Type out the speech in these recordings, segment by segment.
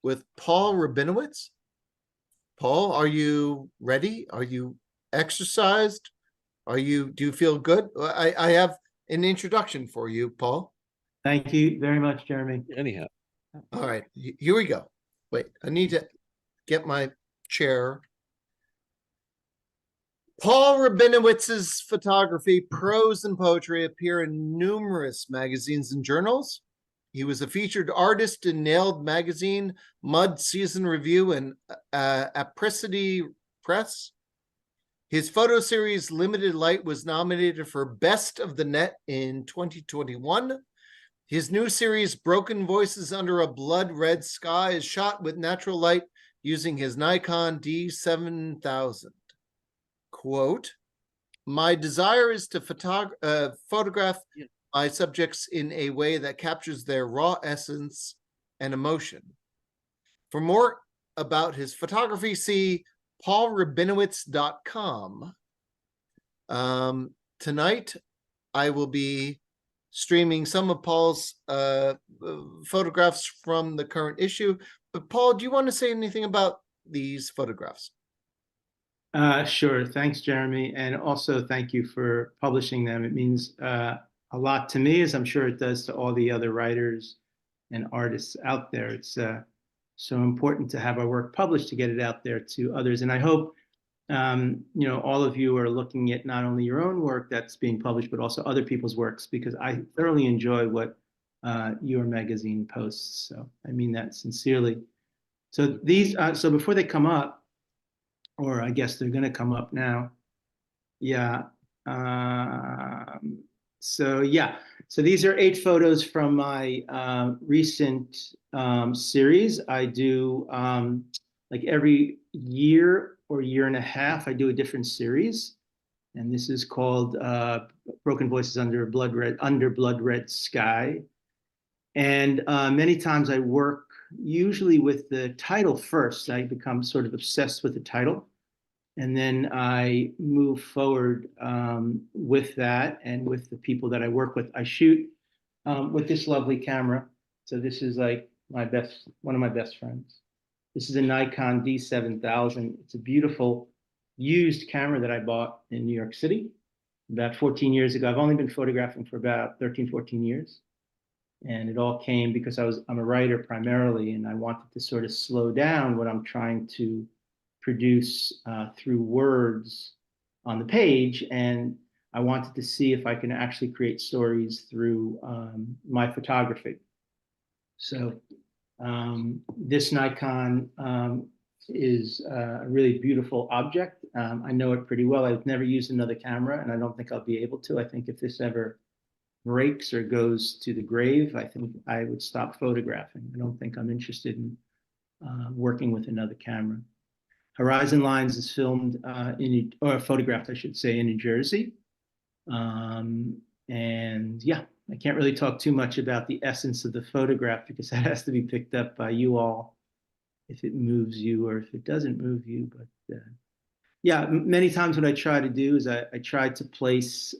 with Paul Rabinowitz. Paul, are you ready? Are you exercised? Do you feel good? I have an introduction for you, Paul. Thank you very much, Jeremy. Anyhow, All right, here we go. Wait, I need to get my chair. Paul Rabinowitz's photography, prose, and poetry appear in numerous magazines and journals. He was a featured artist in Nailed Magazine, Mud Season Review, and Apricity Press. His photo series Limited Light was nominated for Best of the Net in 2021. His new series Broken Voices Under a Blood Red Sky is shot with natural light using his Nikon D7000. Quote, "My desire is to photograph my subjects in a way that captures their raw essence and emotion." For more about his photography, see paulrabinowitz.com. Tonight, I will be streaming some of Paul's photographs from the current issue. But Paul, do you want to say anything about these photographs? Sure. Thanks, Jeremy. And also thank you for publishing them. It means a lot to me, as I'm sure it does to all the other writers and artists out there. It's so important to have our work published to get it out there to others. And I hope, all of you are looking at not only your own work that's being published, but also other people's works, because I thoroughly enjoy what your magazine posts. So I mean that sincerely. So so before they come up, or I guess they're going to come up now. Yeah. So these are 8 photos from my recent series. I do like every year or year and a half, I do a different series. And this is called Broken Voices Under Blood Red Sky. And many times I work usually with the title first. I become sort of obsessed with the title. And then I move forward with that and with the people that I work with. I shoot with this lovely camera. So this is like one of my best friends. This is a Nikon D7000. It's a beautiful used camera that I bought in New York City about 14 years ago. I've only been photographing for about 13, 14 years. And it all came because I'm a writer primarily, and I wanted to sort of slow down what I'm trying to produce through words on the page. And I wanted to see if I can actually create stories through my photography. So this Nikon is a really beautiful object. I know it pretty well. I've never used another camera, and I don't think I'll be able to. I think if this ever breaks or goes to the grave, I think I would stop photographing. I don't think I'm interested in working with another camera. Horizon Lines is filmed photographed, I should say, in New Jersey. And yeah, I can't really talk too much about the essence of the photograph because that has to be picked up by you all if it moves you or if it doesn't move you. But yeah, many times what I try to do is I try to place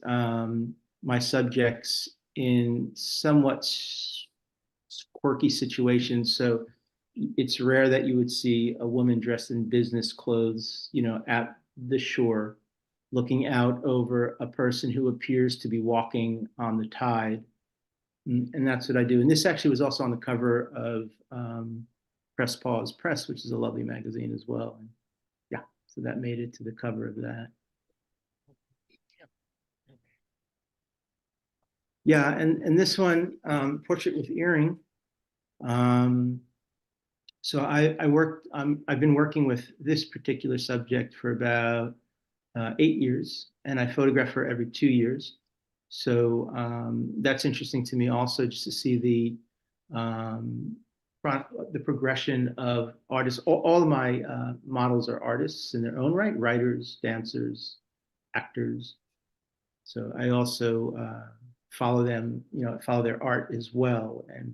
my subjects in somewhat quirky situations. So it's rare that you would see a woman dressed in business clothes, at the shore, looking out over a person who appears to be walking on the tide. And that's what I do. And this actually was also on the cover of Press Pause Press, which is a lovely magazine as well. And yeah, so that made it to the cover of that. Yeah, and this one, Portrait with Earring. So I've been working with this particular subject for about 8 years, and I photograph her every 2 years. So that's interesting to me also, just to see the progression of artists. All of my models are artists in their own right, writers, dancers, actors. So I also follow them, follow their art as well. And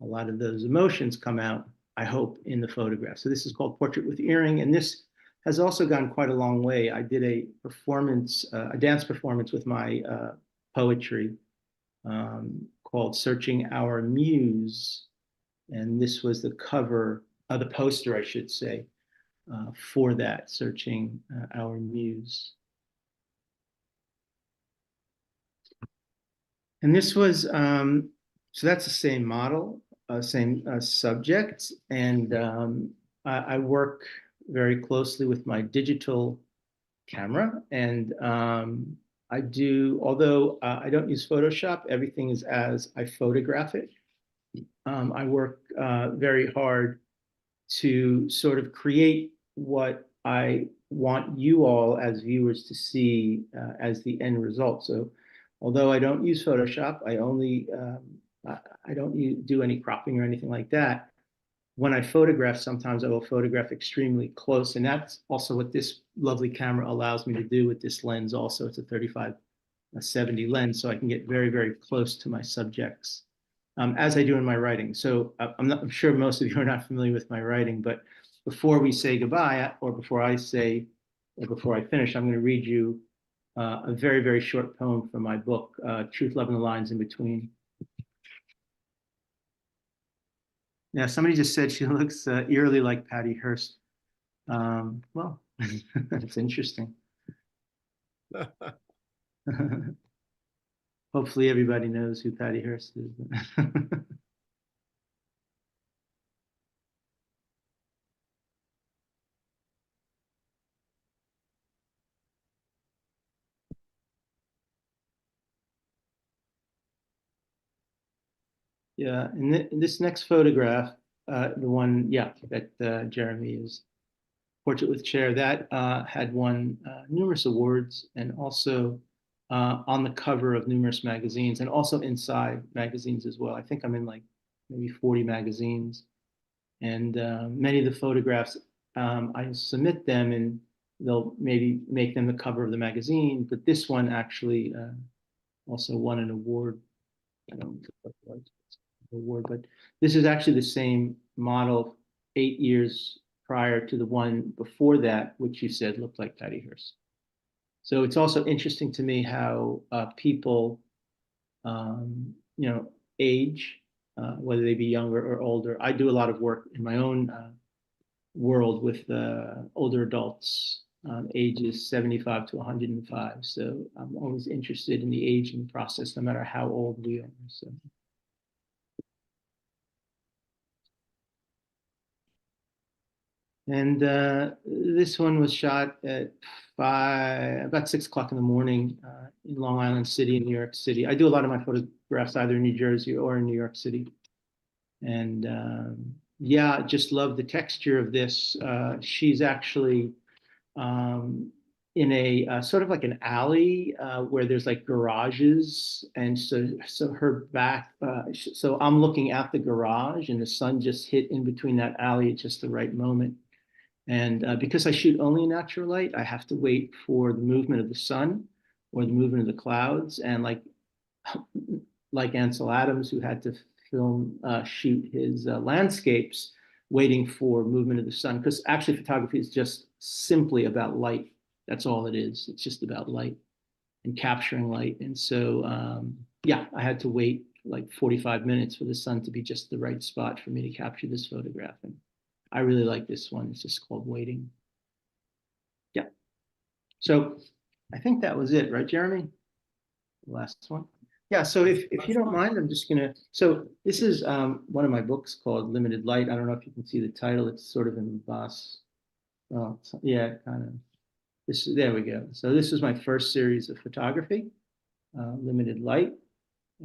a lot of those emotions come out, I hope, in the photograph. So this is called Portrait with Earring. And this has also gone quite a long way. I did a dance performance with my poetry called Searching Our Muse. And this was the cover the poster, I should say, for that, Searching Our Muse. And this was, so that's the same model, same subject. And I work very closely with my digital camera. And I do, although I don't use Photoshop, everything is as I photograph it. I work very hard to sort of create what I want you all as viewers to see as the end result. So although I don't use Photoshop, I don't do any cropping or anything like that. When I photograph, sometimes I will photograph extremely close. And that's also what this lovely camera allows me to do with this lens also. It's a 35-70 lens, so I can get very, very close to my subjects, as I do in my writing. So I'm sure most of you are not familiar with my writing, but before we say goodbye, or before I finish, I'm going to read you a very, very short poem from my book, Truth, Love, and the Lines in Between. Yeah, somebody just said she looks eerily like Patty Hearst. Well, that's interesting. Hopefully everybody knows who Patty Hearst is. Yeah, in this next photograph, the one, yeah, that Jeremy is Portrait with Chair, that had won numerous awards, and also on the cover of numerous magazines, and also inside magazines as well. I think I'm in like maybe 40 magazines, and many of the photographs, I submit them and they'll maybe make them the cover of the magazine, but this one actually also won an award. I don't know what it was, award, but this is actually the same model 8 years prior to the one before that, which you said looked like Patty Hearst. So it's also interesting to me how people, age, whether they be younger or older. I do a lot of work in my own world with older adults, ages 75 to 105. So I'm always interested in the aging process, no matter how old we are. So. And this one was shot at about 6 o'clock in the morning in Long Island City in New York City. I do a lot of my photographs either in New Jersey or in New York City. And yeah, just love the texture of this. She's actually in a sort of like an alley where there's like garages. And so her back, so I'm looking at the garage and the sun just hit in between that alley at just the right moment. And because I shoot only in natural light, I have to wait for the movement of the sun or the movement of the clouds. And like Ansel Adams, who had to shoot his landscapes, waiting for movement of the sun, because actually photography is just simply about light. That's all it is. It's just about light and capturing light. And so, yeah, I had to wait like 45 minutes for the sun to be just the right spot for me to capture this photograph. And I really like this one. It's just called Waiting. Yeah. So I think that was it, right, Jeremy? The last one. Yeah. So if you don't mind, I'm just gonna. So this is one of my books called Limited Light. I don't know if you can see the title. It's sort of embossed. Oh, yeah, kind of. There we go. So this is my first series of photography, Limited Light,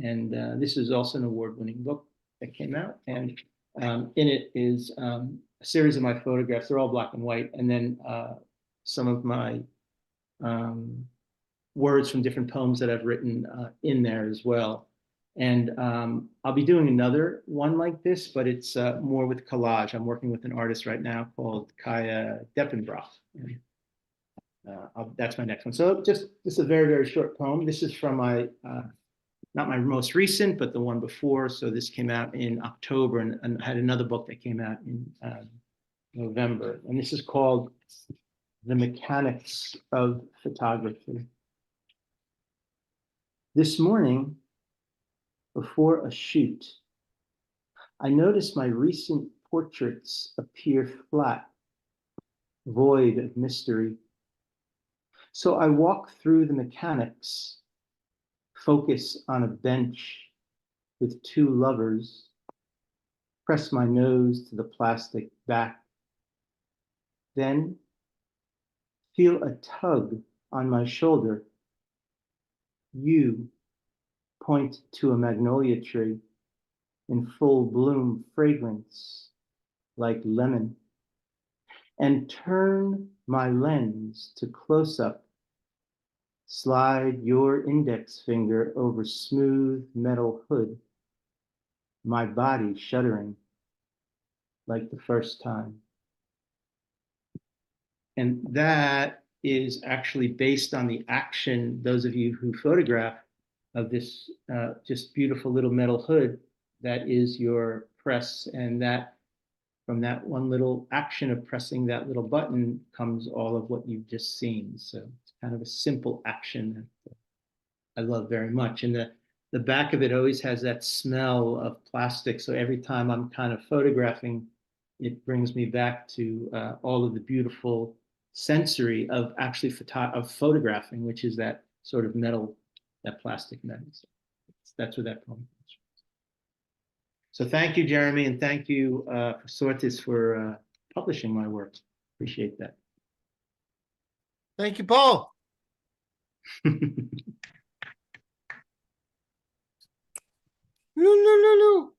and this is also an award-winning book that came out. And in it is a series of my photographs. They're all black and white, and then some of my words from different poems that I've written in there as well. And I'll be doing another one like this, but it's more with collage. I'm working with an artist right now called Kaya Deppenbrock. That's my next one. So just a very, very short poem. This is from my, not my most recent, but the one before. So this came out in October, and I had another book that came out in November. And this is called The Mechanics of Photography. This morning, before a shoot, I noticed my recent portraits appear flat, void of mystery. So I walk through the mechanics, focus on a bench with two lovers, press my nose to the plastic back, then feel a tug on my shoulder. You point to a magnolia tree in full bloom fragrance like lemon, and turn my lens to close up. Slide your index finger over smooth metal hood, my body shuddering like the first time. And that is actually based on the action, those of you who photograph, of this just beautiful little metal hood that is your press, and that from that one little action of pressing that little button comes all of what you've just seen. So it's kind of a simple action that I love very much. And the back of it always has that smell of plastic. So every time I'm kind of photographing, it brings me back to all of the beautiful sensory of actually photographing, which is that sort of metal, that plastic metal. So that's where that poem comes from. So thank you, Jeremy, and thank you, Sortis, for publishing my work. Appreciate that. Thank you, Paul. No, no, no, no.